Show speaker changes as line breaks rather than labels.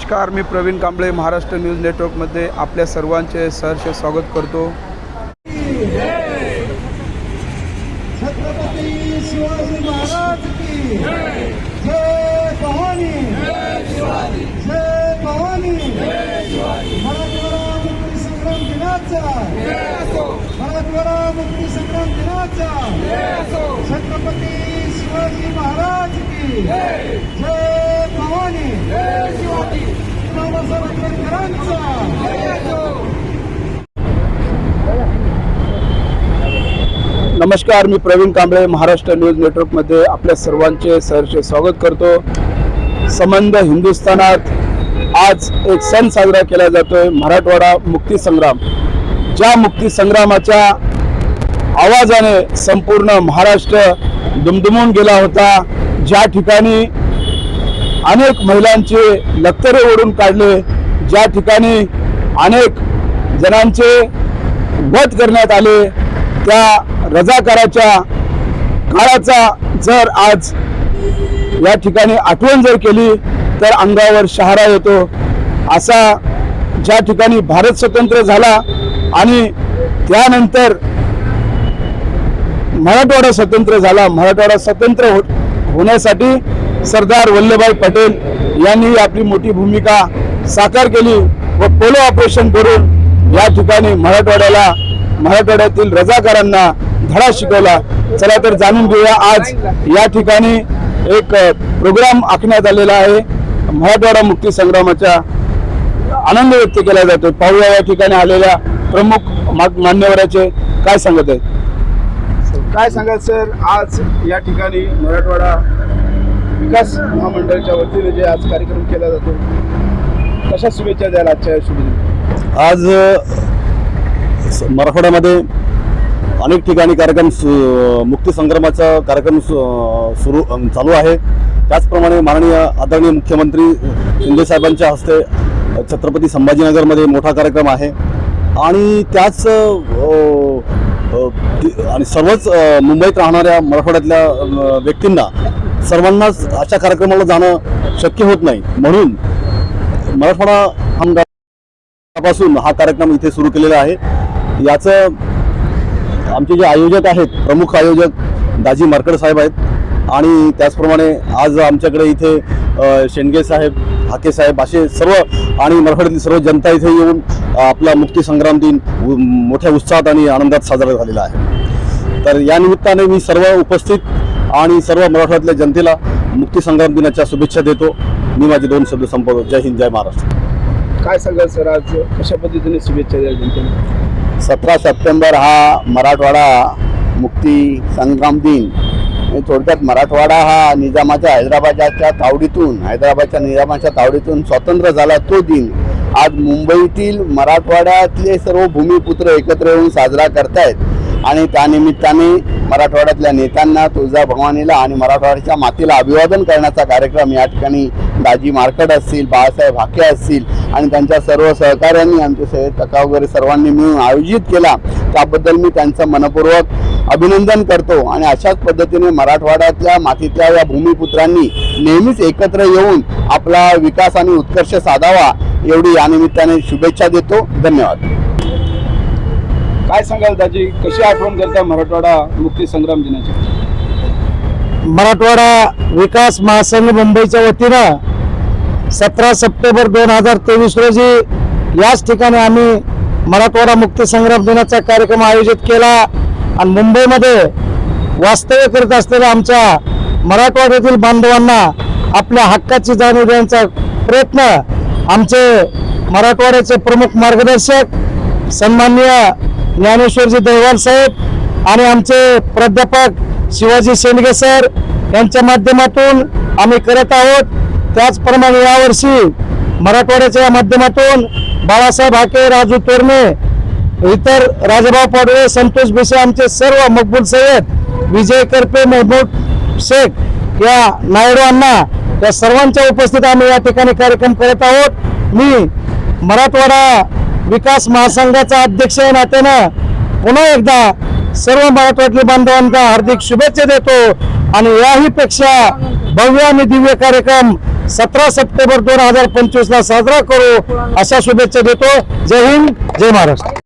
नमस्कार, मी प्रवीण कांबळे महाराष्ट्र न्यूज नेटवर्कमध्ये आपल्या सर्वांचे सहर्ष स्वागत करतो।
छत्रपती शिवाजी महाराज की जय भवानी, जय शिवाजी, जय भवानी, जय शिवाजी। मराठवाडा मुक्ती संग्राम दिनाचा मराठवाडा मुक्ती संग्राम दिनाचा छत्रपती शिवाजी महाराज की जय भवानी, जय शिवाजी। बाबासाहेब आंबेडकरांचा
नमस्कार, मी प्रवीण कांबळे महाराष्ट्र न्यूज नेटवर्कमध्ये आपल्या सर्वांचे सहर्ष स्वागत करतो। संबंध हिंदुस्थानात आज एक सण साजरा केला जातोय, मराठवाडा मुक्ती संग्राम। ज्या मुक्ती संग्रामाच्या आवाजाने संपूर्ण महाराष्ट्र दुमदुमून गेला होता, ज्या ठिकाणी अनेक महिलांचे लक्तरे ओढून काढले, ज्या ठिकाणी अनेक जणांचे वध करण्यात आले, त्या रजाकाराच्या काळाचा जर आज या ठिकाणी आठवण जर केली तर अंगावर शहारा येतो। असा ज्या ठिकाणी भारत स्वतंत्र झाला आणि त्यानंतर मराठवाडा स्वतंत्र झाला, मराठवाडा स्वतंत्र होण्यासाठी सरदार वल्लभभाई पटेल यांनी आपली मोठी भूमिका साकार केली व पोलो ऑपरेशन करून या ठिकाणी मराठवाड्यातील रजाकारांना धडा शिकवला। चला तर जाणून घेऊया, आज या ठिकाणी एक प्रोग्राम आखण्यात आलेला आहे, मराठवाडा मुक्ती संग्रामाचा आनंद व्यक्त केला जातो। पाहूया या ठिकाणी आलेल्या प्रमुख मान्यवरांचे काय सांगत आहेत। काय सांगाल सर, आज या ठिकाणी मराठवाडा विकास महामंडळाच्या वतीने जे आज कार्यक्रम केला जातो, कशा शुभेच्छा द्याल आजच्या शुभ?
आज मराठवाड्यामध्ये अनेक ठिकाणी कार्यक्रम मुक्ती संग्रामाचा कार्यक्रम चालू आहे। त्याचप्रमाणे माननीय आदरणीय मुख्यमंत्री शिंदे साहेबांच्या हस्ते छत्रपती संभाजीनगरमध्ये मोठा कार्यक्रम आहे आणि त्याच आणि सर्वच मुंबईत राहणाऱ्या मराठवाड्यातल्या व्यक्तींना सर्वांनाच अशा कार्यक्रमाला जाणं शक्य होत नाही, म्हणून मराठवाडा आमदारापासून हा कार्यक्रम इथे सुरू केलेला आहे। याचं आमचे जे आयोजक आहेत, प्रमुख आयोजक दाजी मार्कड साहेब आहेत आणि त्याचप्रमाणे आज आमच्याकडे इथे शेंडगे साहेब, हाके साहेब असे सर्व आणि मराठवाड्यातील सर्व जनता इथे येऊन आपला मुक्ती संग्राम दिन मोठ्या उत्साहात आणि आनंदात साजरा झालेला आहे। तर या निमित्ताने मी सर्व उपस्थित आणि सर्व मराठवाड्यातल्या जनतेला मुक्ती संग्राम दिनाच्या शुभेच्छा देतो। मी माझे 2 शब्द संपवतो। जय हिंद, जय महाराष्ट्र।
काय सांगाल सर, आज कशा पद्धतीने शुभेच्छा द्याल जनतेला?
17 सप्टेंबर हा मराठवाडा मुक्ती संग्राम दिन। थोडक्यात मराठवाडा हा हैदराबादच्या निजामाच्या तावडीतून स्वतंत्र झाला तो दिन आज मुंबईतील मराठवाड्यातले सर्व भूमिपुत्र एकत्र येऊन साजरा करतायत आणि त्यानिमित्ताने मराठवाड्यातल्या नेत्यांना, तुळजाभवानीला आणि मराठवाड्याच्या मातीला अभिवादन करण्याचा कार्यक्रम या ठिकाणी दाजी मार्कड असतील, बाळासाहेब हाके असतील आणि त्यांच्या सर्व सहकाऱ्यांनी, आमचे सय्यद काका वगैरे सर्वांनी मिळून आयोजित केला। त्याबद्दल मी त्यांचं मनपूर्वक अभिनंदन करतो आणि अशाच पद्धतीने मराठवाड्यातल्या मातीतल्या या भूमिपुत्रांनी नेहमीच एकत्र येऊन आपला विकास आणि उत्कर्ष साधावा एवढी या निमित्ताने शुभेच्छा देतो। धन्यवाद।
काय सांगाल दाजी, कशी आठवण करता मराठवाडा मुक्ती संग्राम दिनाची?
मराठवाडा विकास महासंघ मुंबईच्या वतीनं 17 सप्टेंबर 2023 रोजी याच ठिकाणी आम्ही मराठवाडा मुक्ती संग्राम दिनाचा कार्यक्रम आयोजित केला आणि मुंबईमध्ये वास्तव्य करत असलेल्या आमच्या मराठवाड्यातील बांधवांना आपल्या हक्काची जाणीव देण्याचा प्रयत्न आमचे मराठवाड्याचे प्रमुख मार्गदर्शक सन्माननीय ज्ञानेश्वरजी दहिवाल साहेब आणि आमचे प्राध्यापक शिवाजी शेंडगे सर यांच्या माध्यमातून आम्ही करत आहोत। त्याचप्रमाणे यावर्षी मराठवाड्याच्या माध्यमातून बाळासाहेब हाके, राजू तोरणे, इतर राजाभाऊ पाडवे, संतोष भिसे, आमचे सर्व मकबूल सय्यद, विजय करपे, महमूद शेख या नायडूंना या सर्वांच्या उपस्थितीत आम्ही या ठिकाणी कार्यक्रम करत आहोत। मी मराठवाडा विकास महासंघाचा अध्यक्ष या नात्यानं पुन्हा एकदा सर्व मराठवाड्यातल्या बांधवांना हार्दिक शुभेच्छा देतो। आणि याही पेक्षा भव्य आणि दिव्य कार्यक्रम 17 सप्टेंबर 2025 ला साजरा करू अशा शुभेच्छा देतो. जय हिंद, जय महाराष्ट्र.